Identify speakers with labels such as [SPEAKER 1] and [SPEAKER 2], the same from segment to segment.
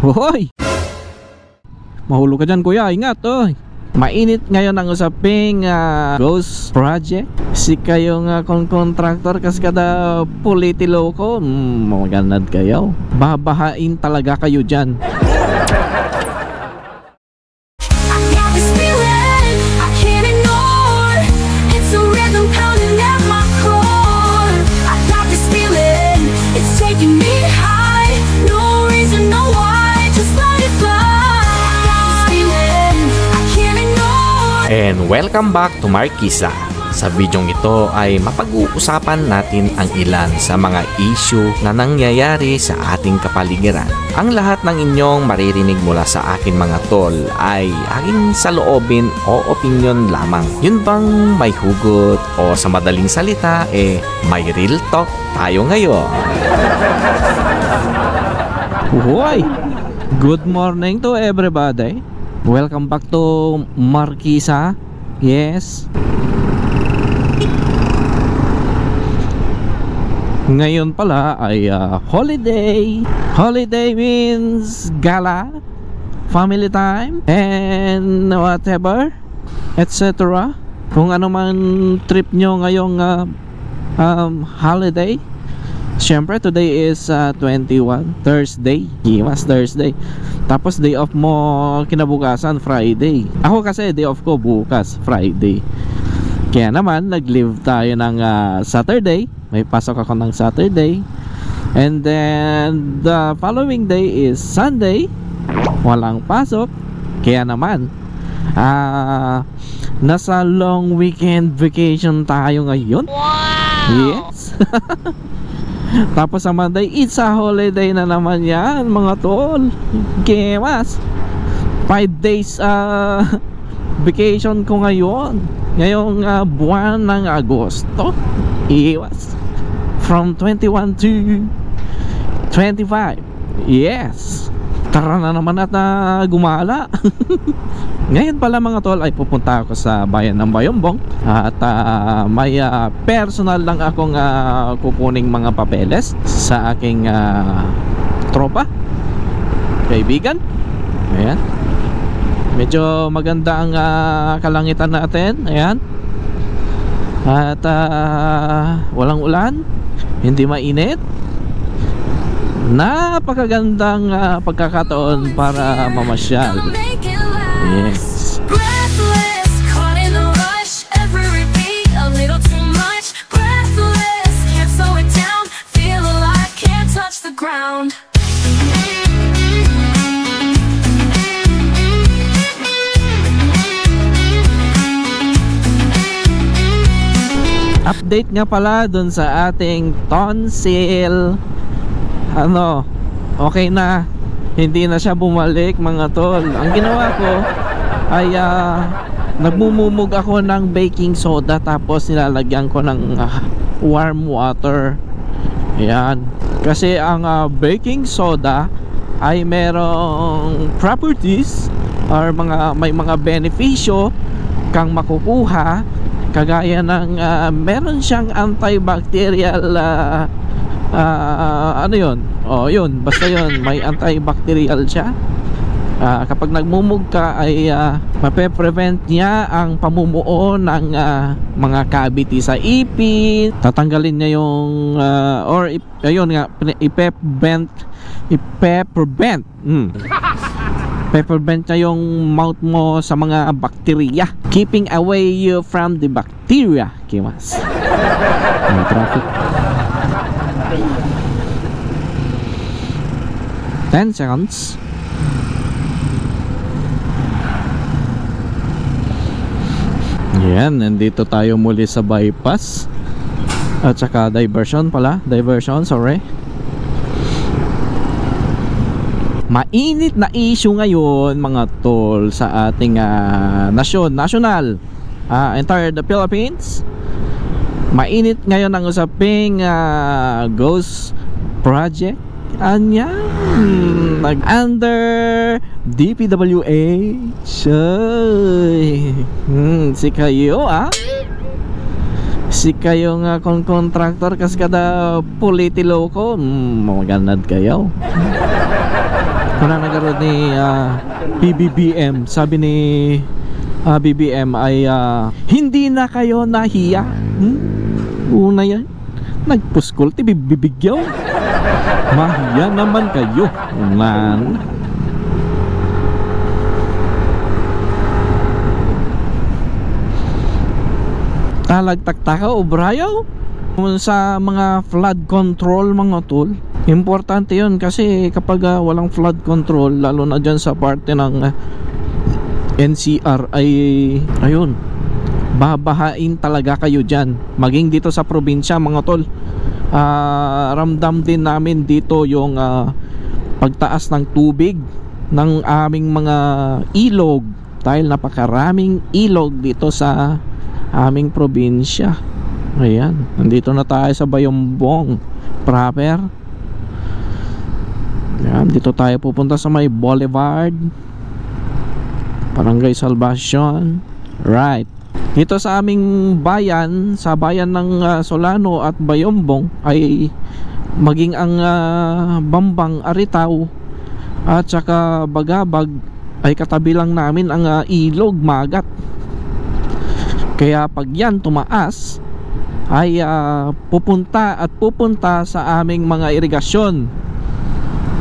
[SPEAKER 1] Hoy! Mahulog ka dyan kuya, ingat oy. Mainit ngayon ang usaping ghost project. Si kayong contractor kas kada politiloko, maganad kayo. Babahain talaga kayo dyan.
[SPEAKER 2] And welcome back to Markisa. Sa bidyong ito ay mapag-uusapan natin ang ilan sa mga issue na nangyayari sa ating kapaligiran. Ang lahat ng inyong maririnig mula sa akin mga tol ay aking saloobin o opinion lamang. Yun bang may hugot o sa madaling salita may real talk tayo ngayon.
[SPEAKER 1] Hoy! Good morning to everybody. Welcome back to Markisa. Yes. Ngayon pala ay holiday. Holiday means gala, family time, and whatever, etc. Kung ano man trip nyo ngayong holiday. Siyempre, today is 21, Thursday. Yes, Thursday. Tapos day off mo kinabukasan, Friday. Ako kasi day off ko bukas, Friday. Kaya naman, nag-leave tayo ng Saturday. May pasok ako ng Saturday. And then, the following day is Sunday. Walang pasok. Kaya naman, nasa long weekend vacation tayo ngayon. Wow! Yes. Tapos sa Monday, it's a holiday na naman yan mga tol. Gemas 5 days vacation ko ngayon. Ngayong buwan ng Agosto. Iwas from 21 to 25. Yes. Tara na naman at gumala. Ngayon pala mga tol ay pupunta ako sa bayan ng Bayombong. At may personal lang akong kukuning mga papeles sa aking tropa, kaibigan. Ayan. Medyo maganda ang kalangitan natin. Ayan. At walang ulan, hindi mainit. Napakagandang pagkakataon para mamasyal. Yes.
[SPEAKER 3] Breathless, caught in a rush, every beat a little too much. Breathless, can't slow it down, feel alive, can't touch the ground.
[SPEAKER 1] Update nga pala dun sa ating tonsil. Ano, okay na, hindi na siya bumalik mga tol. Ang ginawa ko ay nagmumumog ako ng baking soda, tapos nilalagyan ko ng warm water. Ayan. Kasi ang baking soda ay merong properties or may mga benepisyo kang makukuha, kagaya ng meron siyang antibacterial ano yun? O yun, basta yun, may antibacterial siya. Kapag nagmumug ka ay mape-prevent niya ang pamumuo ng mga cavity sa ipin. Tatanggalin niya yung ayun nga, ipe-prevent niya yung mouth mo sa mga bacteria, keeping away you from the bacteria. Kimas. Traffic. 10 seconds. Yan, nandito tayo muli sa bypass at saka diversion pala. Diversion, sorry. Mainit na issue ngayon mga tol sa ating national entire the Philippines. Mainit ngayon ang usaping ghost project. Anyan, under DPWH. Si kayo si kayong contractor kas kada politiloko, maganad kayo. Kuna nagkaroon ni PBBM. Sabi ni BBM ay hindi na kayo nahiya. Una yan, nagpuskol ti bibigyaw. Mahiya naman kayo man. Talagtaktaka o brayaw sa mga flood control mga tol. Importante yun kasi kapag walang flood control, lalo na dyan sa parte ng NCR ay ayun, babahain talaga kayo dyan. Maging dito sa probinsya mga tol, ramdam din namin dito yung pagtaas ng tubig ng aming mga ilog, dahil napakaraming ilog dito sa aming probinsya. Ayan, nandito na tayo sa Bayombong proper. Ayan, dito tayo pupunta sa may Boulevard, Barangay Salvacion. Right. Dito sa aming bayan, sa bayan ng Solano at Bayombong, ay maging ang Bambang, Aritaw at saka Bagabag ay katabi lang namin ang ilog Magat. Kaya pag yan tumaas ay pupunta sa aming mga irigasyon,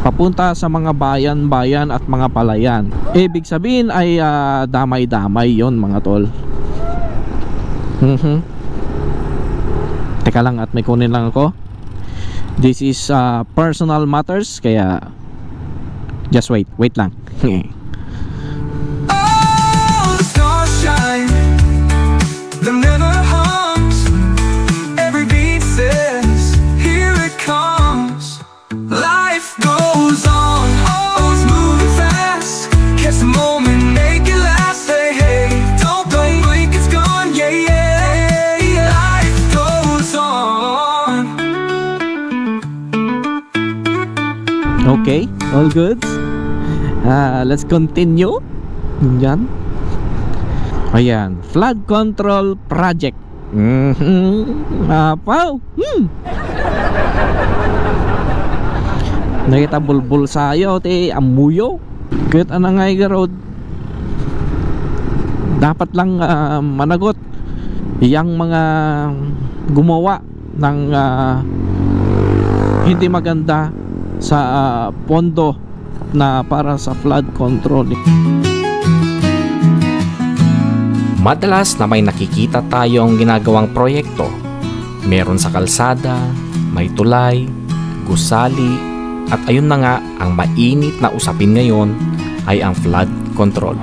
[SPEAKER 1] papunta sa mga bayan-bayan at mga palayan. Ibig sabihin ay damay-damay yon mga tol. Teka lang at may kunin lang ako. This is personal matters, kaya just wait lang.
[SPEAKER 4] Oh, the stars shine, the never hums, every beat says, here it comes. Life goes on, oh, it's moving fast. Catch the moment, make it last. Say hey, don't blink, it's gone, yeah, yeah. Life goes on.
[SPEAKER 1] Okay, all good. Let's continue. Yan. Ayan, flood control project. Apaw. Nakita bulbul sayo ti amuyo. Kahit anang ngay road, dapat lang managot yang mga gumawa ng hindi maganda sa pondo na para sa flood control.
[SPEAKER 2] Madalas na may nakikita tayong ginagawang proyekto. Meron sa kalsada, may tulay, gusali, at ayun na nga, ang mainit na usapin ngayon ay ang flood control.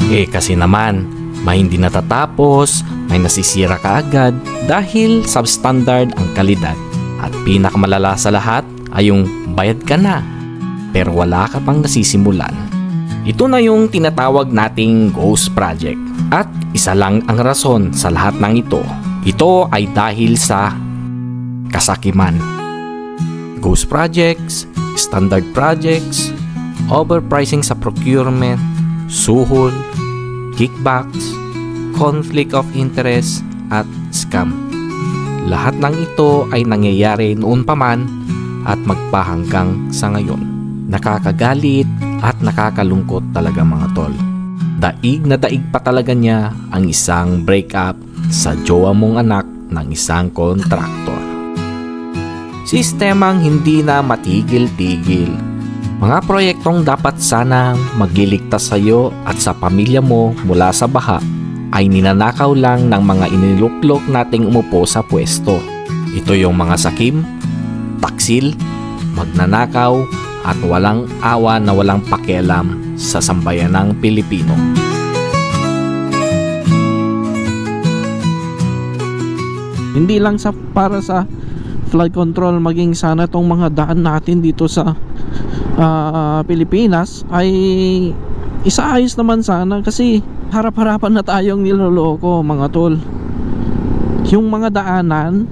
[SPEAKER 2] Kasi naman, may hindi natatapos, may nasisira kaagad dahil substandard ang kalidad. At pinakamalala sa lahat ay yung bayad ka na pero wala ka pang nasisimulan. Ito na yung tinatawag nating ghost project. At isa lang ang rason sa lahat ng ito. Ito ay dahil sa kasakiman. Ghost projects, standard projects, overpricing sa procurement, suhol, kickbacks, conflict of interest, at scam. Lahat ng ito ay nangyayari noon pa man at magpahanggang sa ngayon. Nakakagalit at nakakalungkot talaga mga tol. Daig na daig pa talaga niya ang isang breakup sa jowa mong anak ng isang kontraktor. Sistemang hindi na matigil-tigil. Mga proyektong dapat sanang magliligtas sa iyo at sa pamilya mo mula sa baha ay ninanakaw lang ng mga iniluklok nating umupo sa pwesto. Ito yung mga sakim, taksil, magnanakaw at walang awa na walang pakialam sa sambayanang Pilipino.
[SPEAKER 1] Hindi lang para sa flood control, maging sana tong mga daan natin dito sa Pilipinas ay isaayos naman sana, kasi harap-harapan na tayong niloloko mga tol. Yung mga daanan,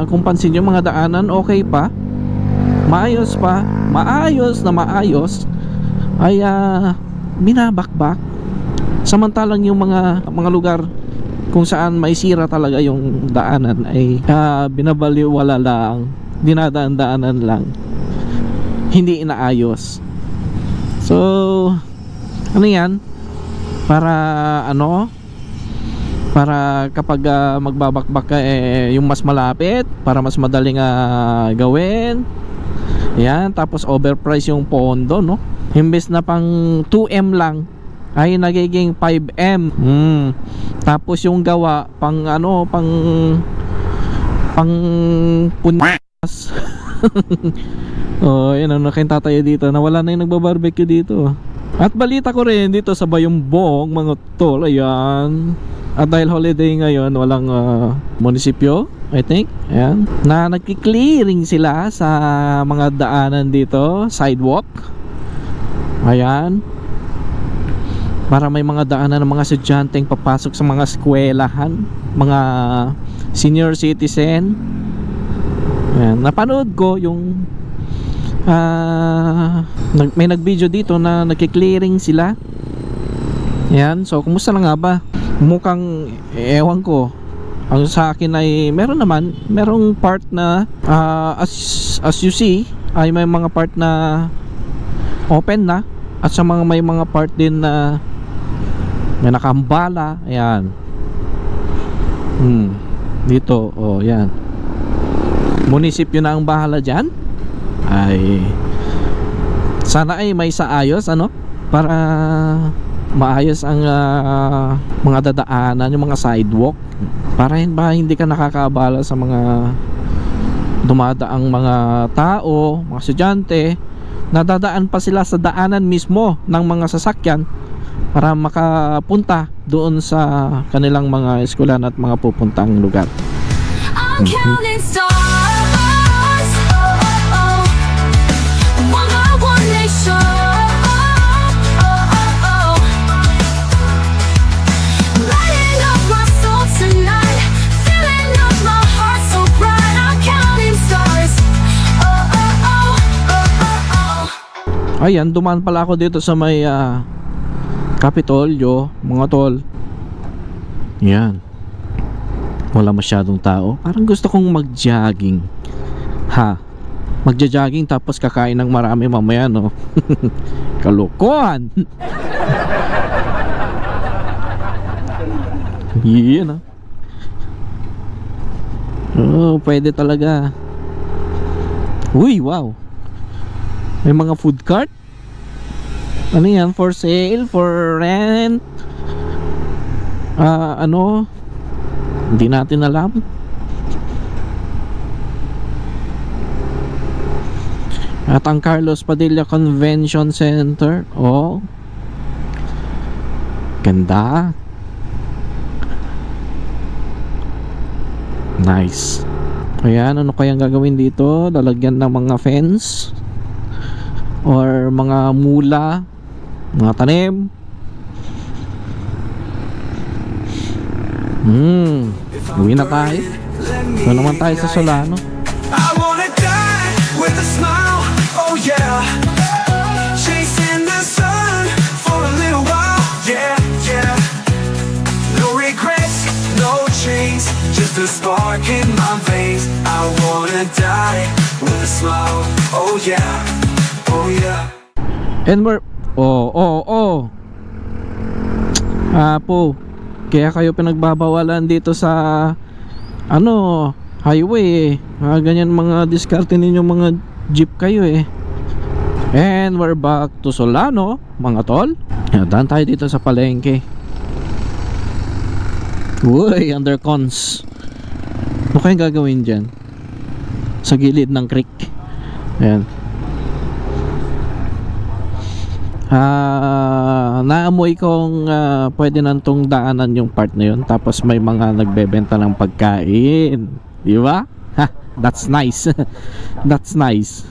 [SPEAKER 1] kung pansin yung mga daanan okay pa, maayos pa, maayos na maayos, ay binabakbak. Samantalang yung mga lugar kung saan may sira talaga yung daanan ay binabaliwala lang dinadaan-daanan lang, hindi inaayos. So ano yan, para ano, para kapag magbabakbak ka yung mas malapit, para mas madaling gawin. Yan, tapos overprice yung pondo, no? Imbes na pang 2M lang ay nagiging 5M. Tapos yung gawa pang ano, pang punas. Oh, yun, nakita tayo dito. Nawala na yung nagbabarbecue dito. At balita ko rin dito sa Bayumbong, mga tol, ayan. At dahil holiday ngayon, walang munisipyo, I think, ayan, na nagki-clearing sila sa mga daanan dito, sidewalk. Ayan, para may mga daanan ng mga estudyanteng papasok sa mga eskwelahan, mga senior citizen. Ayan, napanood ko yung may nag-video dito na nagki-clearing sila. Ayan, so kumusta na nga ba? Mukhang ewan ko. Ang sa akin ay merong part na as you see ay may mga part na open na, at sa mga may mga part din na may nakahambala. Ayan. Dito, oh, yan. Munisipyo na ang bahala dyan. Ay sana ay may saayos, ano, para maayos ang mga dadaanan, yung mga sidewalk, para hindi ka nakakaabala sa mga dumadaang mga tao, mga estudyante. Nadadaan pa sila sa daanan mismo ng mga sasakyan para makapunta doon sa kanilang mga eskwelahan at mga pupuntang lugar.
[SPEAKER 3] I'm counting stars, oh, oh, oh. One by one they show, oh, oh, oh. Lighting up my soul tonight, filling up my heart so bright. I'm counting stars, oh, oh, oh, oh, oh, oh.
[SPEAKER 1] Ayan, dumaan pala ako dito sa may Kapitolyo, mga tol. Yan, wala masyadong tao. Parang gusto kong mag-jogging. Magja-jogging tapos kakain ng marami mamaya, no? Kalokohan. Yan, oh, pwede talaga. Uy, wow. May mga food cart. Ano yan? For sale? For rent? Ano? Hindi natin alam. At ang Carlos Padilla Convention Center. Oh, ganda. Nice. Ayan, ano kayang gagawin dito? Lalagyan ng mga fence or mga mula, mga tanim. Uwi na tayo. Ito naman tayo sa Solano.
[SPEAKER 4] I wanna die with a smile, oh yeah. Chasing the sun for a little while, yeah, yeah. No regrets, no chains, just a spark in my veins. I wanna die with a smile, oh yeah, oh yeah.
[SPEAKER 1] And we're Apo, kaya kayo pinagbabawalan dito sa ano, highway ganyan mga diskarte ninyo, mga jeep kayo And we're back to Solano, mga tol. Daan tayo dito sa palengke. Uy, under cons. Ano kayong gagawin dyan? Sa gilid ng creek. Ayan. Naamoy kong pwede nantong daanan yung part na yun. Tapos may mga nagbebenta ng pagkain, di ba? That's nice. That's nice.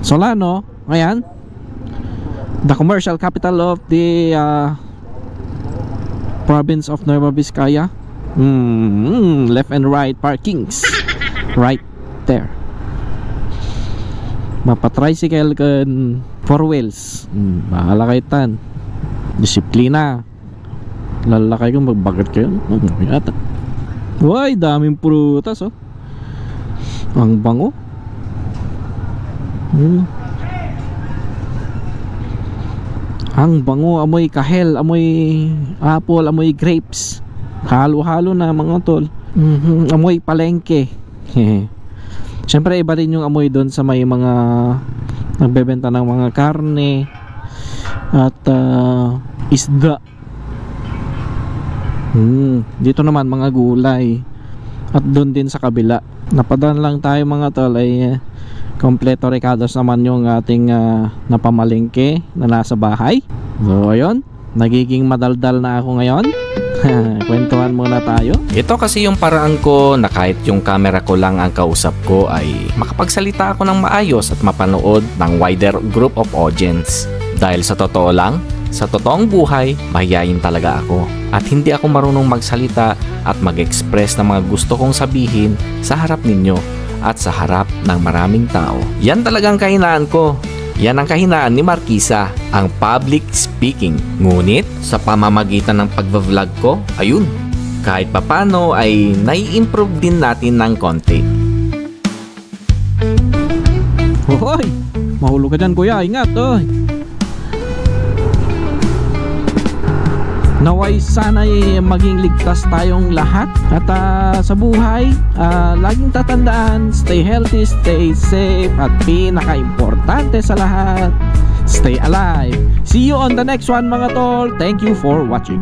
[SPEAKER 1] Solano, ayan, the commercial capital of the province of Nueva Vizcaya. Left and right parkings right there. Mapa-tricycle kan 4 wheels. Bahala kayo tan. Disiplina. Lalakay kung magbagat kayo. Yata. Uy, daming prutas oh. Ang bango. Ang bango, amoy kahel, amoy apple, amoy grapes. Halo-halo na mga tol. Amoy palengke. Siyempre iba rin yung amoy doon sa may mga nagbebenta ng mga karne at isda. Dito naman mga gulay. At doon din sa kabila. Napadaan lang tayo mga tol ay kompleto recados naman yung ating napamalengke na nasa bahay. So ayun, nagiging madaldal na ako ngayon. Kwentuhan muna tayo.
[SPEAKER 2] Ito kasi yung paraan ko na kahit yung camera ko lang ang kausap ko ay makapagsalita ako ng maayos at mapanood ng wider group of audience. Dahil sa totoo lang, sa totoong buhay, mahiyain talaga ako. At hindi ako marunong magsalita at mag-express ng mga gusto kong sabihin sa harap ninyo at sa harap ng maraming tao. Yan talagang kahinaan ko. Yan ang kahinaan ni Marquisa, ang public speaking. Ngunit sa pamamagitan ng pagbablog ko, ayun, kahit papano ay nai-improve din natin ng konti.
[SPEAKER 1] Hoy, mahulog ka dyan kuya, ingat oy. Naway sana'y maging ligtas tayong lahat. At sa buhay, laging tatandaan, stay healthy, stay safe, at pinaka-importante sa lahat, stay alive. See you on the next one mga tol. Thank you for watching.